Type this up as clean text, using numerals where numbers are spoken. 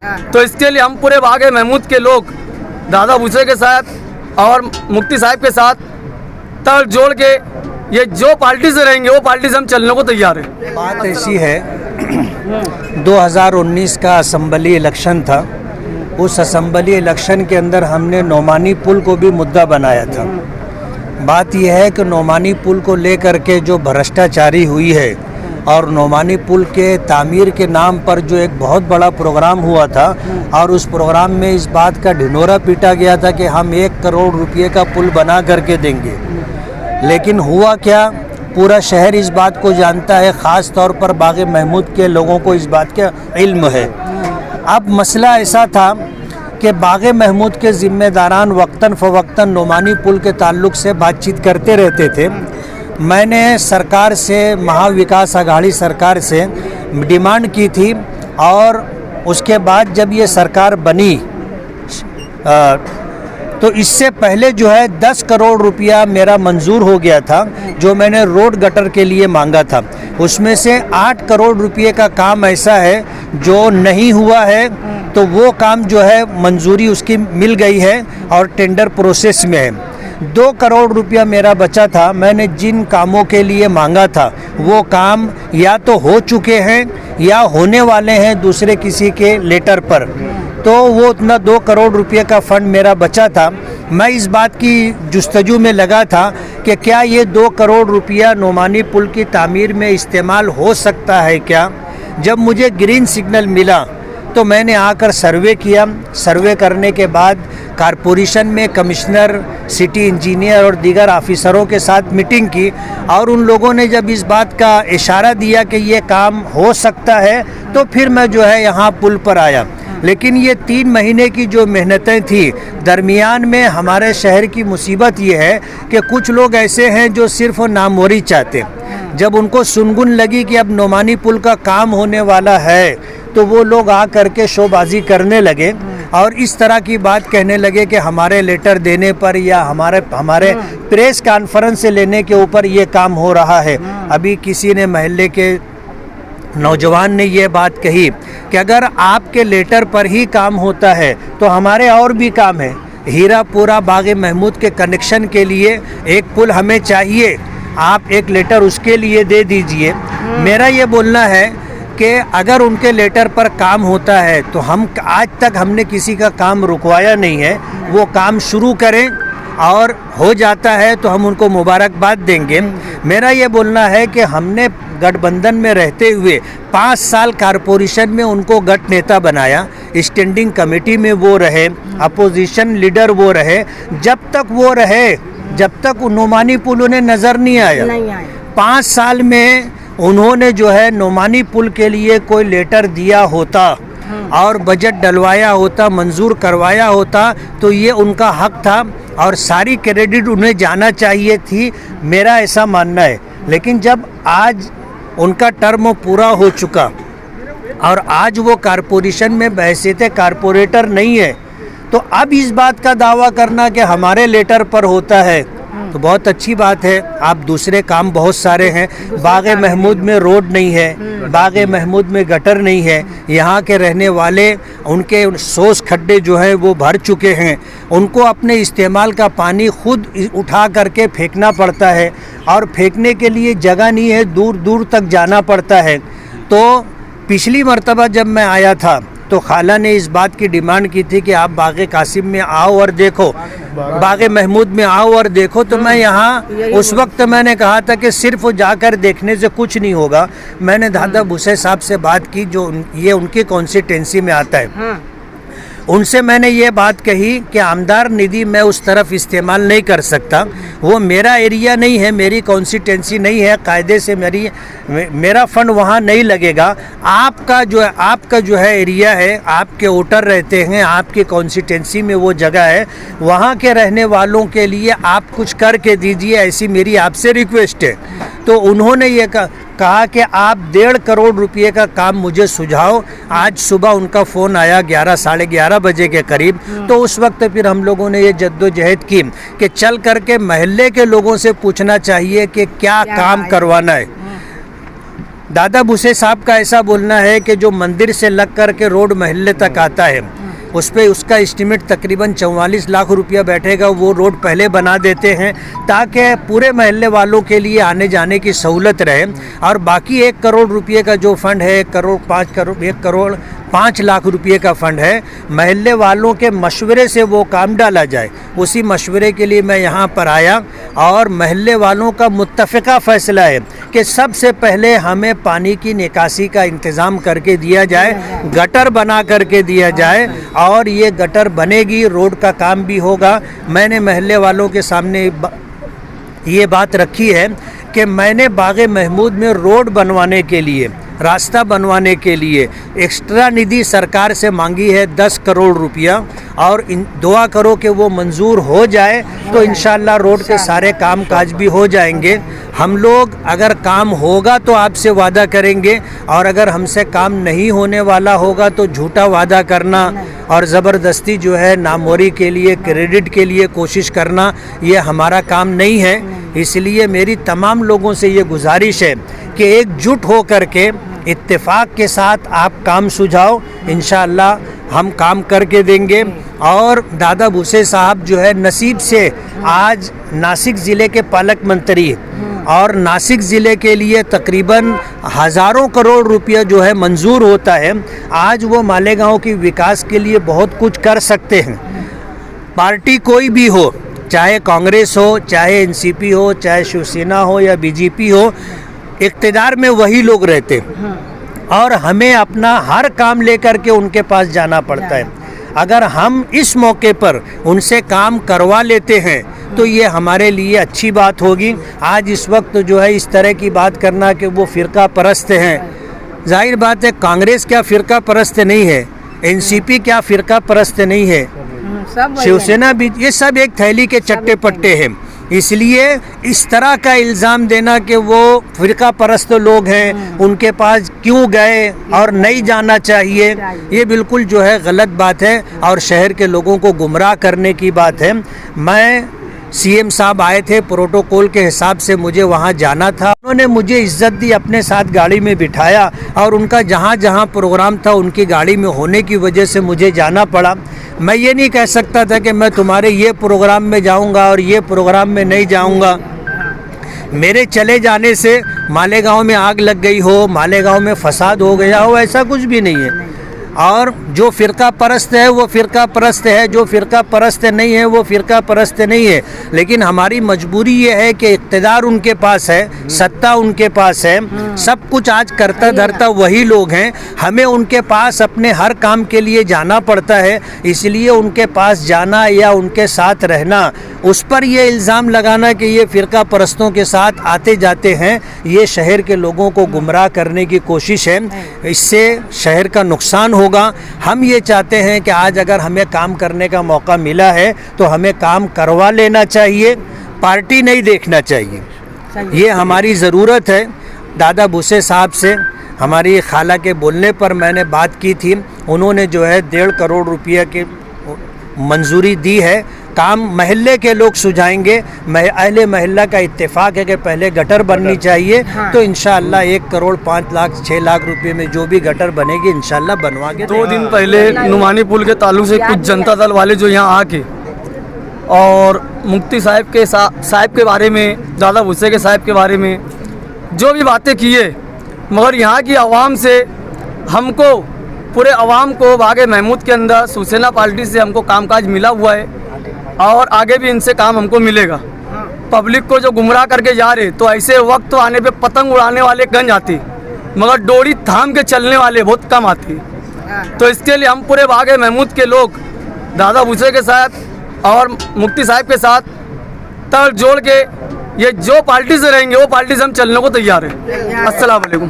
तो इसके लिए हम पूरे बागे महमूद के लोग दादा भूसे के साथ और मुफ्ती साहब के साथ तल जोड़ के ये जो पार्टी से रहेंगे वो पार्टी से हम चलने को तैयार हैं। बात ऐसी है 2019 का असम्बली इलेक्शन था। उस असम्बली इलेक्शन के अंदर हमने नोमानी पुल को भी मुद्दा बनाया था। बात यह है कि नोमानी पुल को लेकर के जो भ्रष्टाचारी हुई है और नोमानी पुल के तामीर के नाम पर जो एक बहुत बड़ा प्रोग्राम हुआ था और उस प्रोग्राम में इस बात का ढिंढोरा पीटा गया था कि हम 1 करोड़ रुपये का पुल बना करके देंगे। लेकिन हुआ क्या, पूरा शहर इस बात को जानता है, ख़ास तौर पर बागे महमूद के लोगों को इस बात का इल्म है। अब मसला ऐसा था कि बागे महमूद के ज़िम्मेदारान वक्तन फ़वक्तन नोमानी पुल के ताल्लुक़ से बातचीत करते रहते थे। मैंने सरकार से, महाविकास आघाड़ी सरकार से डिमांड की थी और उसके बाद जब ये सरकार बनी तो इससे पहले जो है 10 करोड़ रुपया मेरा मंजूर हो गया था जो मैंने रोड गटर के लिए मांगा था। उसमें से 8 करोड़ रुपये का काम ऐसा है जो नहीं हुआ है, तो वो काम जो है मंजूरी उसकी मिल गई है और टेंडर प्रोसेस में है। 2 करोड़ रुपया मेरा बचा था। मैंने जिन कामों के लिए मांगा था वो काम या तो हो चुके हैं या होने वाले हैं दूसरे किसी के लेटर पर, तो वो उतना 2 करोड़ रुपये का फंड मेरा बचा था। मैं इस बात की जुस्तजू में लगा था कि क्या ये 2 करोड़ रुपया नोमानी पुल की तामीर में इस्तेमाल हो सकता है क्या। जब मुझे ग्रीन सिग्नल मिला तो मैंने आकर सर्वे किया। सर्वे करने के बाद कारपोरेशन में कमिश्नर, सिटी इंजीनियर और दीगर ऑफिसरों के साथ मीटिंग की और उन लोगों ने जब इस बात का इशारा दिया कि ये काम हो सकता है तो फिर मैं जो है यहाँ पुल पर आया। लेकिन ये 3 महीने की जो मेहनतें थी, दरमियान में हमारे शहर की मुसीबत ये है कि कुछ लोग ऐसे हैं जो सिर्फ नामोरी चाहते। जब उनको सुनगुन लगी कि अब नोमानी पुल का काम होने वाला है तो वो लोग आ करके शोबाजी करने लगे और इस तरह की बात कहने लगे कि हमारे लेटर देने पर या हमारे प्रेस कॉन्फ्रेंस से लेने के ऊपर ये काम हो रहा है। अभी किसी ने महल्ले के नौजवान ने ये बात कही कि अगर आपके लेटर पर ही काम होता है तो हमारे और भी काम है। हीरापुरा बागे महमूद के कनेक्शन के लिए एक पुल हमें चाहिए, आप एक लेटर उसके लिए दे दीजिए। मेरा ये बोलना है कि अगर उनके लेटर पर काम होता है तो हम आज तक हमने किसी का काम रुकवाया नहीं है, वो काम शुरू करें और हो जाता है तो हम उनको मुबारकबाद देंगे। मेरा ये बोलना है कि हमने गठबंधन में रहते हुए 5 साल कारपोरेशन में उनको गठ नेता बनाया, स्टैंडिंग कमेटी में वो रहे, अपोजिशन लीडर वो रहे। जब तक वो रहे, जब तक नोमानी पुल उन्हें नज़र नहीं आया। 5 साल में उन्होंने जो है नोमानी पुल के लिए कोई लेटर दिया होता और बजट डलवाया होता, मंजूर करवाया होता तो ये उनका हक था और सारी क्रेडिट उन्हें जाना चाहिए थी, मेरा ऐसा मानना है। लेकिन जब आज उनका टर्म पूरा हो चुका और आज वो कारपोरेशन में बहैसियत कारपोरेटर नहीं है, तो अब इस बात का दावा करना कि हमारे लेटर पर होता है तो बहुत अच्छी बात है। आप दूसरे काम बहुत सारे हैं। बागे महमूद में रोड नहीं है, बागे महमूद में गटर नहीं है, यहाँ के रहने वाले उनके सोस खड्डे जो हैं वो भर चुके हैं, उनको अपने इस्तेमाल का पानी खुद उठा करके फेंकना पड़ता है और फेंकने के लिए जगह नहीं है, दूर दूर तक जाना पड़ता है। तो पिछली मर्तबा जब मैं आया था तो खाला ने इस बात की डिमांड की थी कि आप बागे कासिम में आओ और देखो, बागे महमूद में आओ और देखो। तो मैं यहाँ उस वक्त मैंने कहा था कि सिर्फ जाकर देखने से कुछ नहीं होगा। मैंने दादा भूसे साहब से बात की जो ये उनकी कॉन्स्टिट्यूंसी में आता है। उनसे मैंने ये बात कही कि आमदार निधि मैं उस तरफ इस्तेमाल नहीं कर सकता, वो मेरा एरिया नहीं है, मेरी कॉन्स्टिट्यूंसी नहीं है, कायदे से मेरा फंड वहाँ नहीं लगेगा। आपका जो है एरिया है, आपके वोटर रहते हैं, आपकी कॉन्स्टिट्यूंसी में वो जगह है, वहाँ के रहने वालों के लिए आप कुछ करके दीजिए, ऐसी मेरी आपसे रिक्वेस्ट है। तो उन्होंने ये कहा कि आप 1.5 करोड़ रुपये का काम मुझे सुझाओ। आज सुबह उनका फ़ोन आया 11 साढ़े 11 बजे के करीब। तो उस वक्त फिर हम लोगों ने ये जद्दोजहद की कि चल करके महल्ले के लोगों से पूछना चाहिए कि क्या काम करवाना है। दादा भूसे साहब का ऐसा बोलना है कि जो मंदिर से लग कर के रोड महल्ले तक आता है उस पे उसका एस्टीमेट तकरीबन 44 लाख रुपया बैठेगा। वो रोड पहले बना देते हैं ताकि पूरे महल्ले वालों के लिए आने जाने की सहूलत रहे। और बाकी 1 करोड़ रुपये का जो फंड है 1 करोड़ 5 लाख रुपये का फंड है, महल्ले वालों के मशवरे से वो काम डाला जाए। उसी मशवरे के लिए मैं यहाँ पर आया और महल्ले वालों का मुत्तफ़िका फ़ैसला है कि सबसे पहले हमें पानी की निकासी का इंतज़ाम करके दिया जाए, गटर बना करके दिया जाए और ये गटर बनेगी, रोड का काम भी होगा। मैंने महल्ले वालों के सामने ये बात रखी है कि मैंने बाग़े महमूद में रोड बनवाने के लिए, रास्ता बनवाने के लिए एक्स्ट्रा निधि सरकार से मांगी है 10 करोड़ रुपया और दुआ करो कि वो मंजूर हो जाए तो इंशाल्लाह रोड के सारे काम काज भी हो जाएंगे। हम लोग अगर काम होगा तो आपसे वादा करेंगे और अगर हमसे काम नहीं होने वाला होगा तो झूठा वादा करना और ज़बरदस्ती जो है नामोरी के लिए, क्रेडिट के लिए कोशिश करना, ये हमारा काम नहीं है। इसलिए मेरी तमाम लोगों से ये गुजारिश है कि एकजुट हो करके इत्तेफाक के साथ आप काम सुझाओ, इंशाअल्लाह हम काम करके देंगे। और दादा भूसे साहब जो है नसीब से आज नासिक ज़िले के पालक मंत्री और नासिक ज़िले के लिए तकरीबन हज़ारों करोड़ रुपया जो है मंजूर होता है। आज वो मालेगांव की विकास के लिए बहुत कुछ कर सकते हैं। पार्टी कोई भी हो, चाहे कांग्रेस हो, चाहे एनसीपी हो, चाहे शिवसेना हो या बीजेपी हो, इक़्तिदार में वही लोग रहते और हमें अपना हर काम लेकर के उनके पास जाना पड़ता है। अगर हम इस मौके पर उनसे काम करवा लेते हैं तो ये हमारे लिए अच्छी बात होगी। आज इस वक्त जो है इस तरह की बात करना कि वो फ़िरका परस्त हैं, जाहिर बात है कांग्रेस क्या फ़िरका परस्त नहीं है, एनसीपी क्या फ़िरका परस्त नहीं है, शिवसेना भी, ये सब एक थैली के चट्टे पट्टे हैं। इसलिए इस तरह का इल्ज़ाम देना कि वो फ़िरका परस्त लोग हैं, उनके पास क्यों गए और नहीं जाना चाहिए, ये बिल्कुल जो है गलत बात है और शहर के लोगों को गुमराह करने की बात है। मैं सीएम साहब आए थे, प्रोटोकॉल के हिसाब से मुझे वहाँ जाना था, उन्होंने मुझे इज्जत दी, अपने साथ गाड़ी में बिठाया और उनका जहाँ जहाँ प्रोग्राम था उनकी गाड़ी में होने की वजह से मुझे जाना पड़ा। मैं ये नहीं कह सकता था कि मैं तुम्हारे ये प्रोग्राम में जाऊंगा और ये प्रोग्राम में नहीं जाऊंगा। मेरे चले जाने से मालेगांव में आग लग गई हो, मालेगांव में फसाद हो गया हो, ऐसा कुछ भी नहीं है। और जो फ़िरका परस्त है वो फ़िरका परस्त है, जो फ़िरका परस्त नहीं है वो फ़िरका परस्त नहीं है। लेकिन हमारी मजबूरी ये है कि इक़्तिदार उनके पास है, सत्ता उनके पास है, सब कुछ आज करता धरता वही लोग हैं। हमें उनके पास अपने हर काम के लिए जाना पड़ता है, इसलिए उनके पास जाना या उनके साथ रहना, उस पर ये इल्ज़ाम लगाना कि ये फ़िरका परस्तों के साथ आते जाते हैं, ये शहर के लोगों को गुमराह करने की कोशिश है। इससे शहर का नुकसान होगा। हम ये चाहते हैं कि आज अगर हमें काम करने का मौका मिला है तो हमें काम करवा लेना चाहिए, पार्टी नहीं देखना चाहिए, ये हमारी ज़रूरत है। दादा भूसे साहब से हमारी खाला के बोलने पर मैंने बात की थी, उन्होंने जो है 1.5 करोड़ रुपये की मंजूरी दी है। काम महल्ले के लोग सुझाएंगे, अहले महल्ला का इत्तेफाक है कि पहले गटर बननी चाहिए। तो इंशाअल्लाह 1 करोड़ 5 लाख 6 लाख रुपए में जो भी गटर बनेगी इंशाअल्लाह बनवा के। 2 दिन पहले नुमानी पुल के ताल्लुक से कुछ जनता दल वाले जो यहाँ आके और मुफ्ती साहब के बारे में, दादा भूसे के साहब के बारे में जो भी बातें किए, मगर यहाँ की आवाम से हमको, पूरे आवाम को बाग़े महमूद के अंदर शिवसेना पार्टी से हमको कामकाज मिला हुआ है और आगे भी इनसे काम हमको मिलेगा। पब्लिक को जो गुमराह करके जा रहे, तो ऐसे वक्त आने पे पतंग उड़ाने वाले गंज आते, मगर डोरी थाम के चलने वाले बहुत कम आते। तो इसके लिए हम पूरे बाग़े महमूद के लोग दादा भूसे के साथ और मुफ्ती साहब के साथ तल जोड़ के ये जो पार्टी से रहेंगे वो पार्टी से हम चलने को तैयार हैं। अस्सलाम वालेकुम।